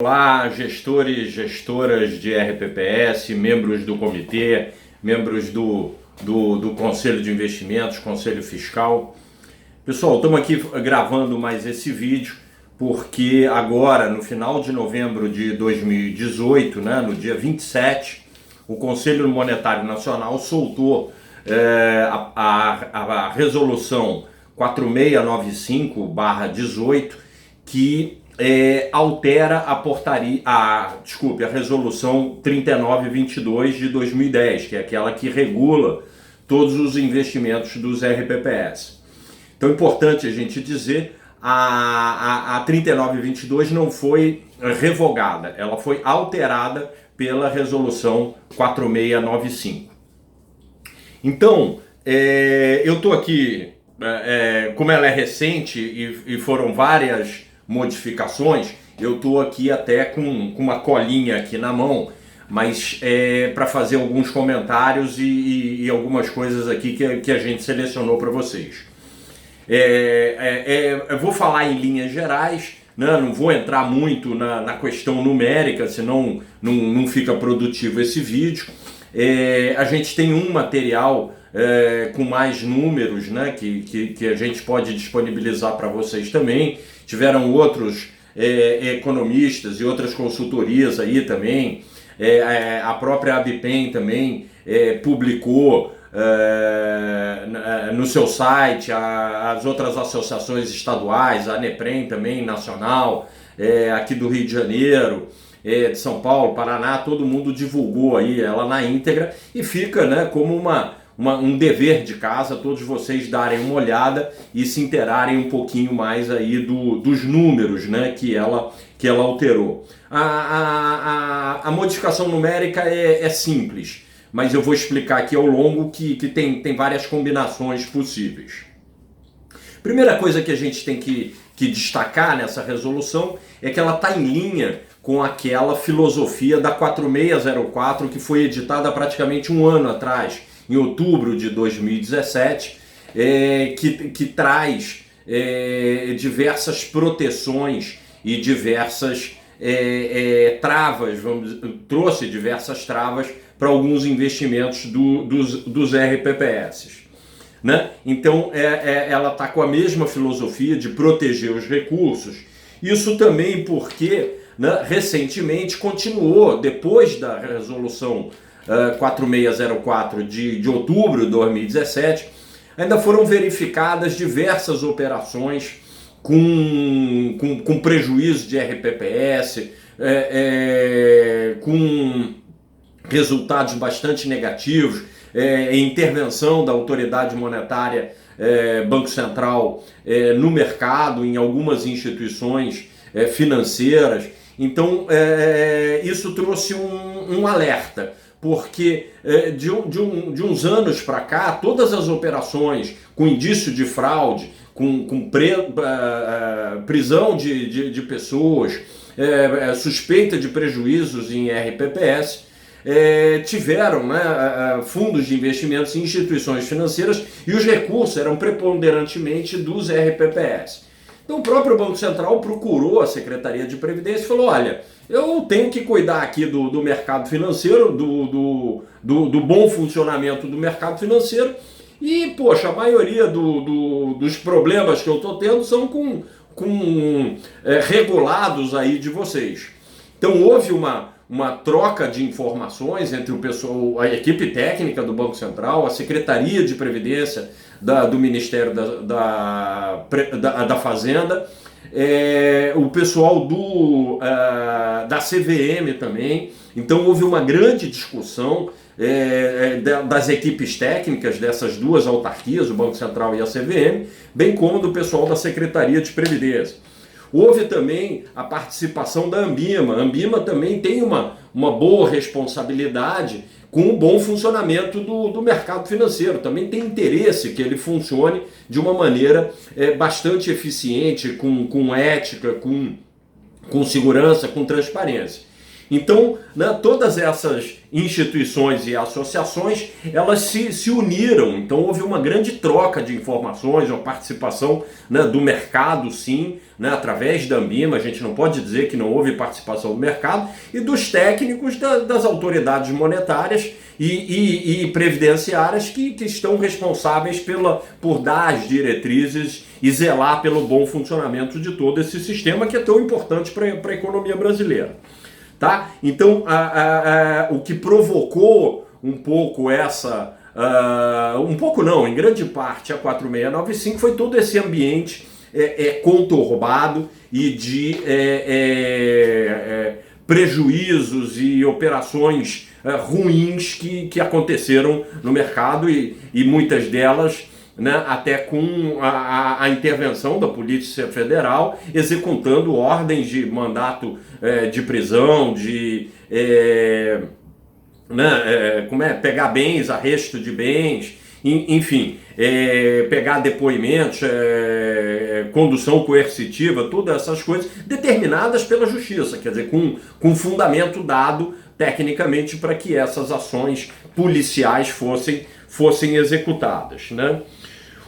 Olá, gestores e gestoras de RPPS, membros do comitê, membros do Conselho de Investimentos, Conselho Fiscal. Pessoal, estamos aqui gravando mais esse vídeo porque agora, no final de novembro de 2018, no dia 27, o Conselho Monetário Nacional soltou a resolução 4695/18, que altera a resolução 3922 de 2010, que é aquela que regula todos os investimentos dos RPPS. Então é importante a gente dizer, a 3922 não foi revogada, ela foi alterada pela resolução 4695. Então, eu estou aqui, como ela é recente e foram várias modificações, eu estou aqui até com uma colinha aqui na mão, mas para fazer alguns comentários e algumas coisas aqui que a gente selecionou para vocês. Eu vou falar em linhas gerais, não vou entrar muito na questão numérica, senão não fica produtivo esse vídeo. A gente tem um material com mais números, que a gente pode disponibilizar para vocês também. Tiveram outros economistas e outras consultorias aí também. A própria ABPEM também publicou no seu site, as outras associações estaduais, a ANEPREM também, nacional, aqui do Rio de Janeiro, de São Paulo, Paraná, todo mundo divulgou aí ela na íntegra, e fica como um dever de casa todos vocês darem uma olhada e se inteirarem um pouquinho mais aí dos números que ela alterou. A modificação numérica é simples, mas eu vou explicar aqui ao longo que tem várias combinações possíveis. Primeira coisa que a gente tem que destacar nessa resolução é que ela está em linha com aquela filosofia da 4604, que foi editada praticamente um ano atrás, em outubro de 2017, que traz diversas proteções e diversas travas, trouxe diversas travas para alguns investimentos dos RPPS. Então ela está com a mesma filosofia de proteger os recursos. Isso também porque recentemente continuou, depois da resolução 4604 de outubro de 2017, ainda foram verificadas diversas operações com prejuízo de RPPS, com resultados bastante negativos, intervenção da autoridade monetária, Banco Central, no mercado, em algumas instituições financeiras. Então isso trouxe um alerta, porque de uns anos para cá, todas as operações com indício de fraude, com prisão de pessoas, suspeita de prejuízos em RPPS, tiveram fundos de investimentos em instituições financeiras, e os recursos eram preponderantemente dos RPPS. Então o próprio Banco Central procurou a Secretaria de Previdência e falou: olha, eu tenho que cuidar aqui do mercado financeiro, do bom funcionamento do mercado financeiro, e, poxa, a maioria dos problemas que eu estou tendo são com regulados aí de vocês. Então houve uma troca de informações entre o pessoal, a equipe técnica do Banco Central, a Secretaria de Previdência do Ministério da Fazenda, o pessoal da CVM também. Então houve uma grande discussão das equipes técnicas dessas duas autarquias, o Banco Central e a CVM, bem como do pessoal da Secretaria de Previdência. Houve também a participação da Ambima. A Ambima também tem uma boa responsabilidade com o bom funcionamento do mercado financeiro. Também tem interesse que ele funcione de uma maneira bastante eficiente, com ética, com segurança, com transparência. Então, né, todas essas instituições e associações, elas se uniram. Então, houve uma grande troca de informações, uma participação, né, do mercado, sim, né, através da Anbima. A gente não pode dizer que não houve participação do mercado, e dos técnicos das autoridades monetárias e previdenciárias que estão responsáveis por dar as diretrizes e zelar pelo bom funcionamento de todo esse sistema que é tão importante para a economia brasileira. Tá? Então, o que provocou um pouco um pouco não, em grande parte, a 4695 foi todo esse ambiente conturbado e de prejuízos e operações ruins que aconteceram no mercado e muitas delas, né, até com a intervenção da Polícia Federal, executando ordens de mandato de prisão, de pegar bens, arresto de bens, enfim, pegar depoimentos, condução coercitiva, todas essas coisas determinadas pela Justiça, quer dizer, com fundamento dado tecnicamente para que essas ações policiais fossem executadas, né?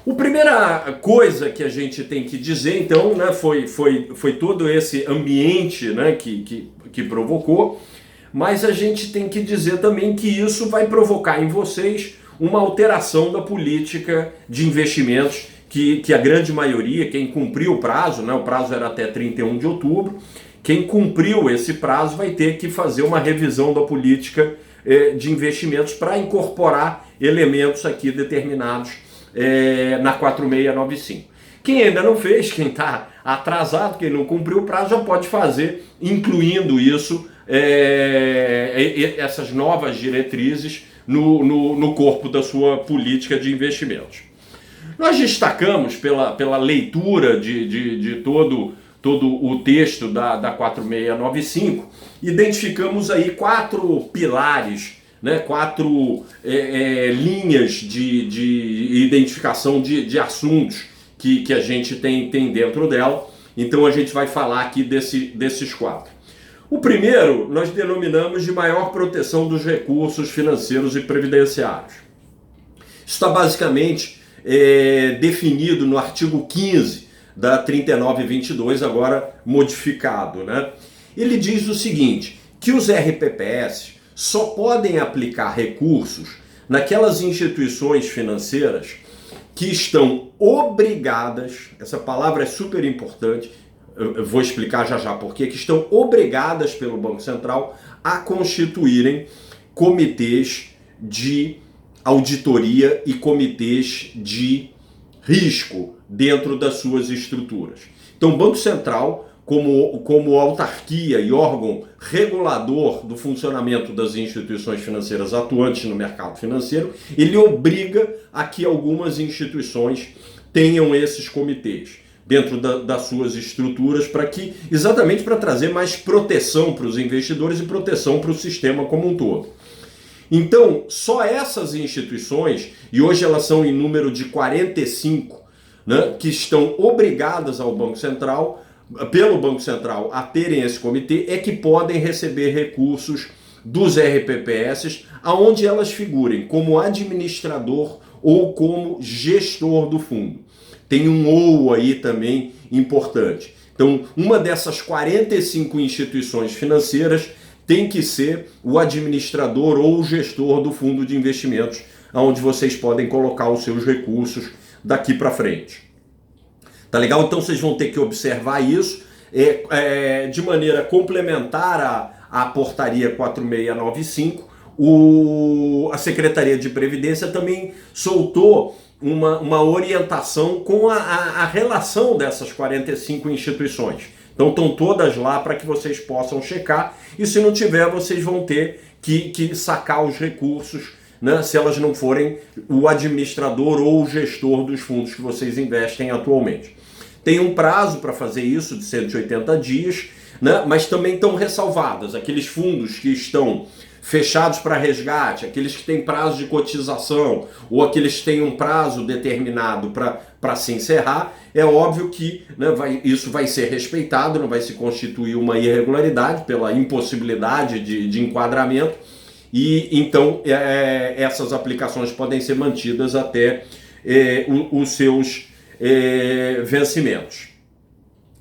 A primeira coisa que a gente tem que dizer, então, né, foi todo esse ambiente, né, que provocou, mas a gente tem que dizer também que isso vai provocar em vocês uma alteração da política de investimentos que a grande maioria, quem cumpriu o prazo, né, o prazo era até 31 de outubro, quem cumpriu esse prazo vai ter que fazer uma revisão da política de investimentos para incorporar elementos aqui determinados na 4695. Quem ainda não fez, quem está atrasado, quem não cumpriu o prazo, já pode fazer, incluindo isso, essas novas diretrizes no corpo da sua política de investimentos. Nós destacamos pela leitura de todo o texto da 4695, identificamos aí 4 pilares, né, 4 linhas de identificação de assuntos que a gente tem dentro dela. Então a gente vai falar aqui desses 4. O primeiro nós denominamos de maior proteção dos recursos financeiros e previdenciários. Isso está basicamente definido no artigo 15 da 3922, agora modificado, né? Ele diz o seguinte, que os RPPS só podem aplicar recursos naquelas instituições financeiras que estão obrigadas, essa palavra é super importante, eu vou explicar já por quê, que estão obrigadas pelo Banco Central a constituírem comitês de auditoria e comitês de risco dentro das suas estruturas. Então, o Banco Central, como autarquia e órgão regulador do funcionamento das instituições financeiras atuantes no mercado financeiro, ele obriga a que algumas instituições tenham esses comitês dentro das suas estruturas, exatamente para trazer mais proteção para os investidores e proteção para o sistema como um todo. Então, só essas instituições, e hoje elas são em número de 45, né, que estão obrigadas ao Banco Central, pelo Banco Central, a terem esse comitê, é que podem receber recursos dos RPPS, aonde elas figurem como administrador ou como gestor do fundo. Tem um ou aí também importante. Então, uma dessas 45 instituições financeiras tem que ser o administrador ou o gestor do fundo de investimentos, onde vocês podem colocar os seus recursos daqui para frente. Tá legal? Então vocês vão ter que observar isso de maneira complementar à portaria 4695. A Secretaria de Previdência também soltou uma orientação com a relação dessas 45 instituições. Então estão todas lá para que vocês possam checar, e se não tiver, vocês vão ter que sacar os recursos, né, se elas não forem o administrador ou o gestor dos fundos que vocês investem atualmente. Tem um prazo para fazer isso de 180 dias, né, mas também estão ressalvadas aqueles fundos que estão fechados para resgate, aqueles que têm prazo de cotização ou aqueles que têm um prazo determinado para se encerrar, é óbvio que, né, isso vai ser respeitado, não vai se constituir uma irregularidade pela impossibilidade de enquadramento, e então essas aplicações podem ser mantidas até os seus vencimentos.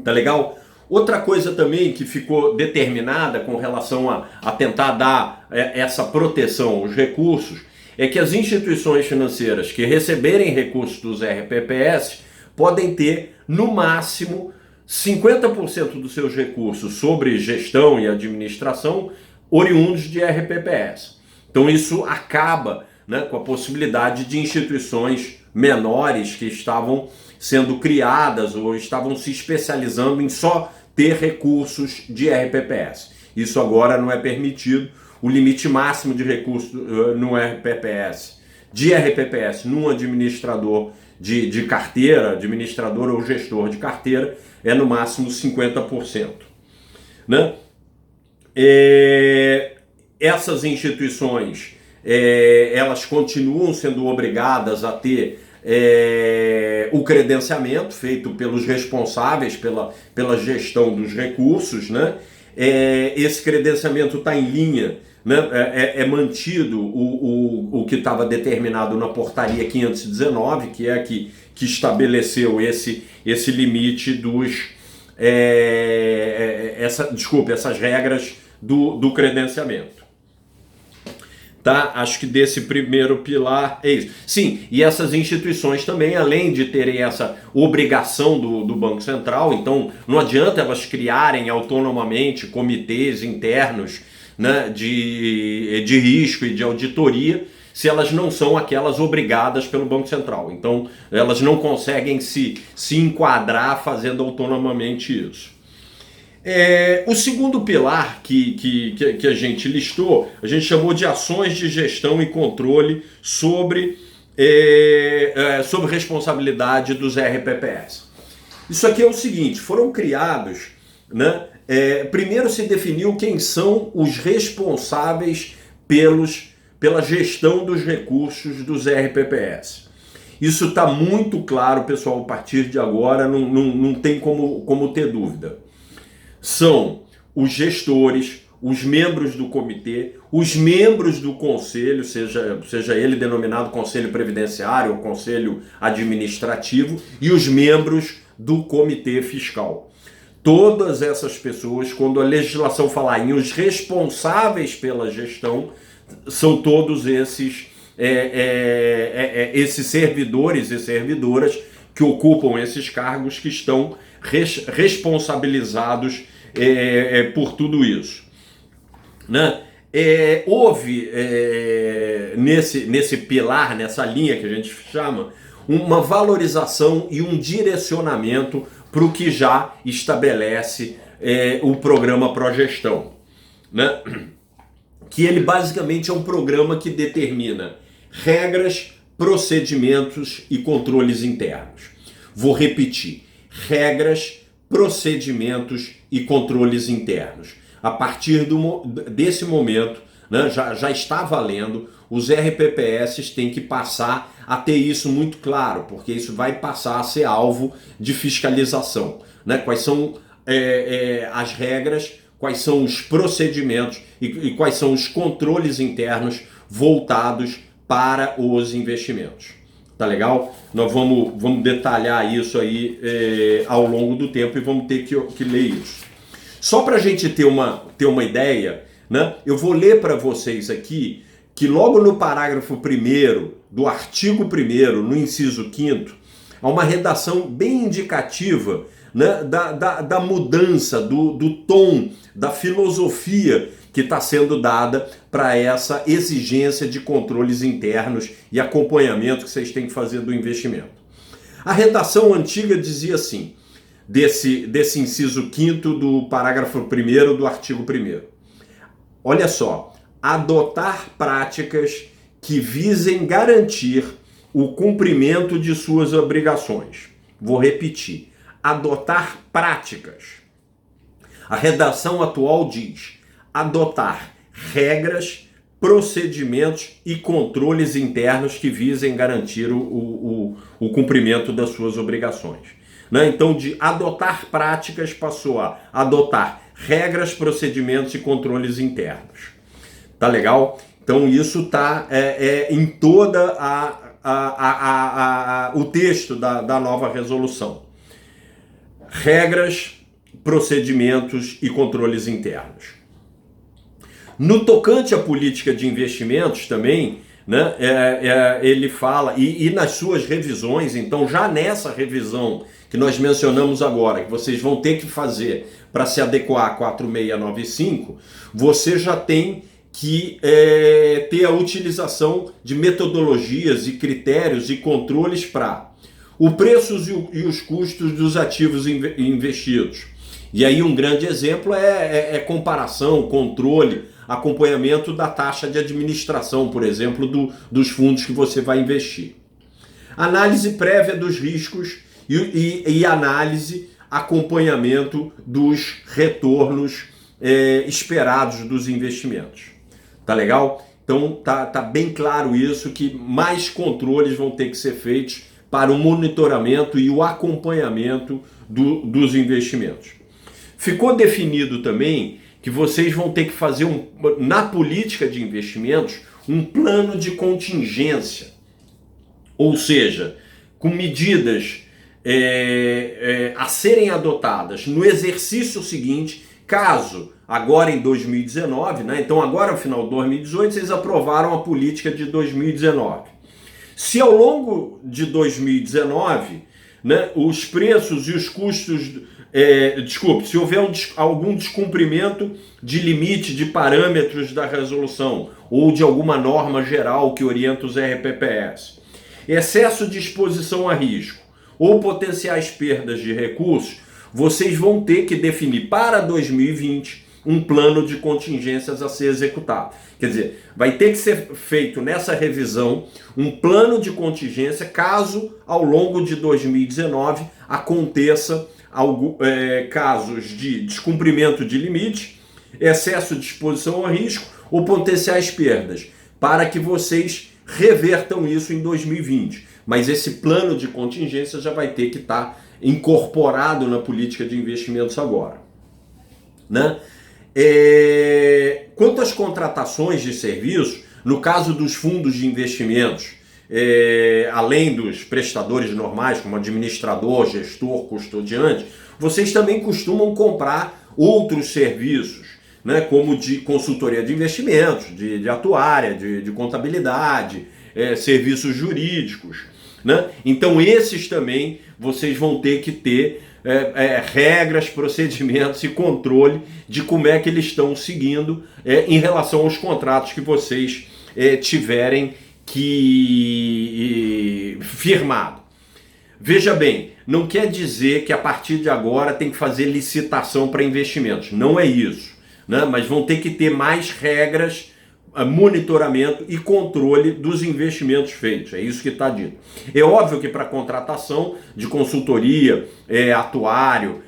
Tá legal? Outra coisa também que ficou determinada com relação a tentar dar essa proteção aos recursos é que as instituições financeiras que receberem recursos dos RPPS podem ter, no máximo, 50% dos seus recursos sobre gestão e administração oriundos de RPPS. Então isso acaba, né, com a possibilidade de instituições menores que estavam sendo criadas ou estavam se especializando em só ter recursos de RPPS. Isso agora não é permitido. O limite máximo de recursos no RPPS, de RPPS, num administrador de carteira, administrador ou gestor de carteira, é no máximo 50%. Né? Essas instituições, elas continuam sendo obrigadas a ter o credenciamento feito pelos responsáveis pela gestão dos recursos, né? Esse credenciamento está em linha, né? É mantido o que estava determinado na portaria 519, que é a que estabeleceu esse limite dos essas regras do credenciamento. Tá? Acho que desse primeiro pilar é isso. Sim, e essas instituições também, além de terem essa obrigação do Banco Central, então não adianta elas criarem autonomamente comitês internos, né, de risco e de auditoria, se elas não são aquelas obrigadas pelo Banco Central. Então elas não conseguem se enquadrar fazendo autonomamente isso. O segundo pilar que a gente listou, a gente chamou de ações de gestão e controle sobre responsabilidade dos RPPS. Isso aqui é o seguinte, foram criados, né, primeiro se definiu quem são os responsáveis pela gestão dos recursos dos RPPS. Isso está muito claro, pessoal, a partir de agora não tem como ter dúvida. São os gestores, os membros do comitê, os membros do conselho, seja ele denominado conselho previdenciário ou conselho administrativo, e os membros do comitê fiscal. Todas essas pessoas, quando a legislação falar em os responsáveis pela gestão, são todos esses servidores e servidoras que ocupam esses cargos, que estão responsabilizados por tudo isso. Né? Houve nesse pilar, nessa linha que a gente chama, uma valorização e um direcionamento para o que já estabelece o programa Progestão, né? Que ele basicamente é um programa que determina regras, procedimentos e controles internos. Vou repetir: regras, procedimentos e controles internos. A partir desse momento, né, já está valendo, os RPPS têm que passar a ter isso muito claro, porque isso vai passar a ser alvo de fiscalização. Né? Quais são as regras, quais são os procedimentos e quais são os controles internos voltados para os investimentos. Tá legal? Nós vamos detalhar isso aí ao longo do tempo e vamos ter que ler isso. Só para a gente ter uma ideia, né, eu vou ler para vocês aqui que logo no parágrafo 1º do artigo 1º, no inciso 5º, há uma redação bem indicativa, né, da mudança, do tom, da filosofia que está sendo dada para essa exigência de controles internos e acompanhamento que vocês têm que fazer do investimento. A redação antiga dizia assim, desse inciso 5º do parágrafo 1º do artigo 1º. Olha só, adotar práticas que visem garantir o cumprimento de suas obrigações. Vou repetir, adotar práticas. A redação atual diz adotar regras, procedimentos e controles internos que visem garantir o cumprimento das suas obrigações. Né? Então, de adotar práticas, passou a adotar regras, procedimentos e controles internos. Tá legal? Então, isso está em toda o texto da nova resolução. Regras, procedimentos e controles internos. No tocante à política de investimentos também, né, ele fala, e nas suas revisões, então já nessa revisão que nós mencionamos agora, que vocês vão ter que fazer para se adequar a 4695, você já tem que ter a utilização de metodologias e critérios e controles para o preço e os custos dos ativos investidos. E aí um grande exemplo é comparação, controle, acompanhamento da taxa de administração, por exemplo, dos fundos que você vai investir. Análise prévia dos riscos e análise, acompanhamento dos retornos esperados dos investimentos. Tá legal? Então tá bem claro isso, que mais controles vão ter que ser feitos para o monitoramento e o acompanhamento dos investimentos. Ficou definido também que vocês vão ter que fazer, na política de investimentos, um plano de contingência. Ou seja, com medidas a serem adotadas no exercício seguinte, caso agora em 2019, né? Então agora no final de 2018, vocês aprovaram a política de 2019. Se ao longo de 2019, né, os preços e os custos... se houver algum descumprimento de limite de parâmetros da resolução ou de alguma norma geral que orienta os RPPS, excesso de exposição a risco ou potenciais perdas de recursos, vocês vão ter que definir para 2020 um plano de contingências a ser executado. Quer dizer, vai ter que ser feito nessa revisão um plano de contingência caso ao longo de 2019 aconteça casos de descumprimento de limite, excesso de exposição a risco ou potenciais perdas, para que vocês revertam isso em 2020. Mas esse plano de contingência já vai ter que estar incorporado na política de investimentos agora. Né? Quanto às contratações de serviço, no caso dos fundos de investimentos, além dos prestadores normais, como administrador, gestor, custodiante, vocês também costumam comprar outros serviços, né, como de consultoria de investimentos, de atuária, de contabilidade, serviços jurídicos. Né? Então esses também vocês vão ter que ter regras, procedimentos e controle de como é que eles estão seguindo em relação aos contratos que vocês tiverem que firmado. Veja bem, não quer dizer que a partir de agora tem que fazer licitação para investimentos, não é isso, né? Mas vão ter que ter mais regras, monitoramento e controle dos investimentos feitos, é isso que está dito. É óbvio que para contratação de consultoria, atuário,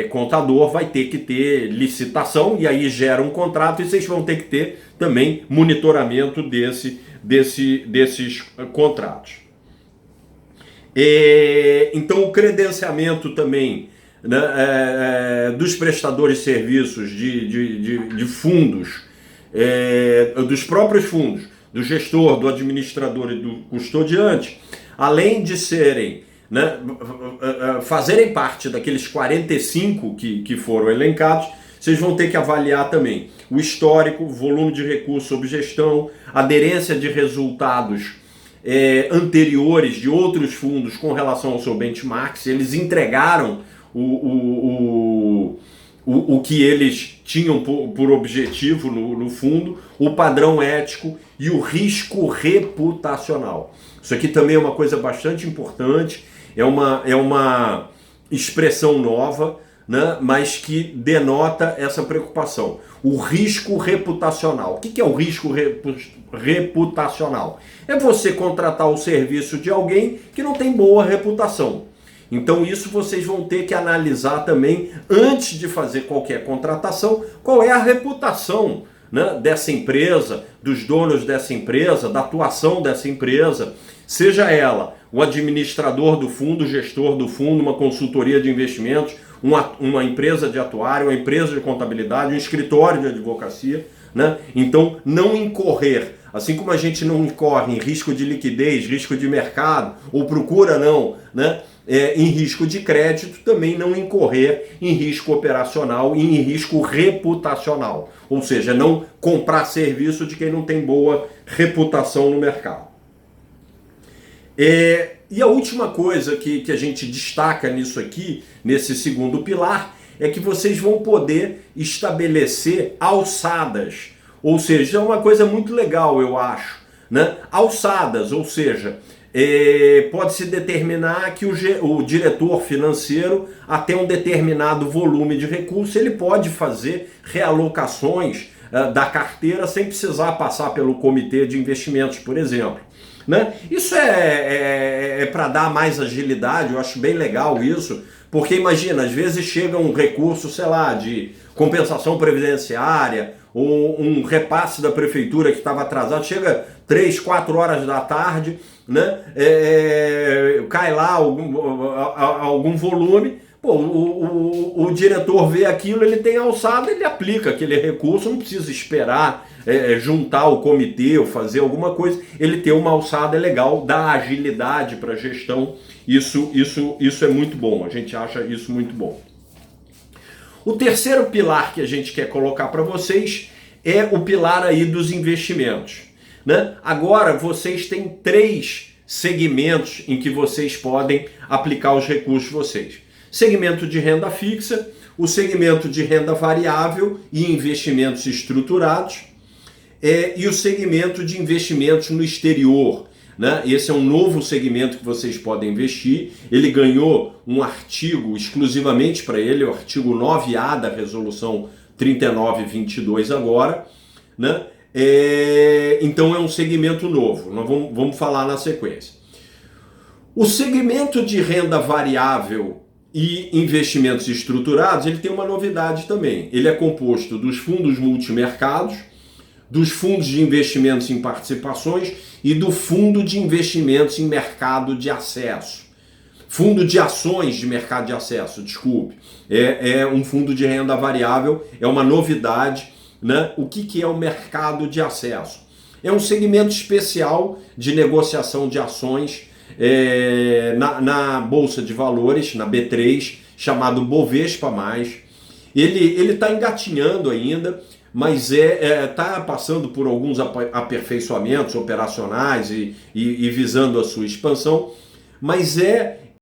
contador, vai ter que ter licitação e aí gera um contrato e vocês vão ter que ter também monitoramento desses contratos. Então o credenciamento também, né, dos prestadores de serviços de fundos, dos próprios fundos, do gestor, do administrador e do custodiante, além de serem, né, fazerem parte daqueles 45 que foram elencados, vocês vão ter que avaliar também o histórico, volume de recursos sob gestão, aderência de resultados anteriores de outros fundos com relação ao seu benchmark, se eles entregaram o que eles tinham por objetivo no fundo, o padrão ético e o risco reputacional. Isso aqui também é uma coisa bastante importante, é uma expressão nova, né, mas que denota essa preocupação. O risco reputacional. O que é o risco reputacional? É você contratar o serviço de alguém que não tem boa reputação. Então isso vocês vão ter que analisar também, antes de fazer qualquer contratação, qual é a reputação né, dessa empresa, dos donos dessa empresa, da atuação dessa empresa, seja ela o administrador do fundo, o gestor do fundo, uma consultoria de investimentos, uma empresa de atuário, uma empresa de contabilidade, um escritório de advocacia, né? Então, não incorrer, assim como a gente não incorre em risco de liquidez, risco de mercado, ou procura não, né? Em risco de crédito, também não incorrer em risco operacional e em risco reputacional. Ou seja, não comprar serviço de quem não tem boa reputação no mercado. E a última coisa que a gente destaca nisso aqui, nesse segundo pilar, é que vocês vão poder estabelecer alçadas. Ou seja, é uma coisa muito legal, eu acho, né? Alçadas, ou seja, pode-se determinar que o diretor financeiro, até um determinado volume de recursos, ele pode fazer realocações da carteira sem precisar passar pelo comitê de investimentos, por exemplo. Né? Isso é para dar mais agilidade, eu acho bem legal isso, porque imagina, às vezes chega um recurso, sei lá, de compensação previdenciária, ou um repasse da prefeitura que estava atrasado, chega 3, 4 horas da tarde, né? Cai lá algum volume, pô, o diretor vê aquilo, ele tem alçada, ele aplica aquele recurso, não precisa esperar juntar o comitê ou fazer alguma coisa, ele tem uma alçada legal, dá agilidade para a gestão, isso é muito bom, a gente acha isso muito bom. O terceiro pilar que a gente quer colocar para vocês é o pilar aí dos investimentos, né? Agora vocês têm 3 segmentos em que vocês podem aplicar os recursos de vocês. Segmento de renda fixa, o segmento de renda variável e investimentos estruturados, e o segmento de investimentos no exterior, né? Esse é um novo segmento que vocês podem investir. Ele ganhou um artigo exclusivamente para ele, o artigo 9A da resolução 3922 agora, né? Então é um segmento novo, nós vamos falar na sequência. O segmento de renda variável e investimentos estruturados, ele tem uma novidade também. Ele é composto dos fundos multimercados, dos fundos de investimentos em participações e do fundo de investimentos em mercado de acesso. Fundo de ações de mercado de acesso, desculpe. É um fundo de renda variável, é uma novidade, né? O que é o mercado de acesso? É um segmento especial de negociação de ações na Bolsa de Valores, na B3, chamado Bovespa+. Ele está engatinhando ainda, mas está passando por alguns aperfeiçoamentos operacionais e visando a sua expansão, mas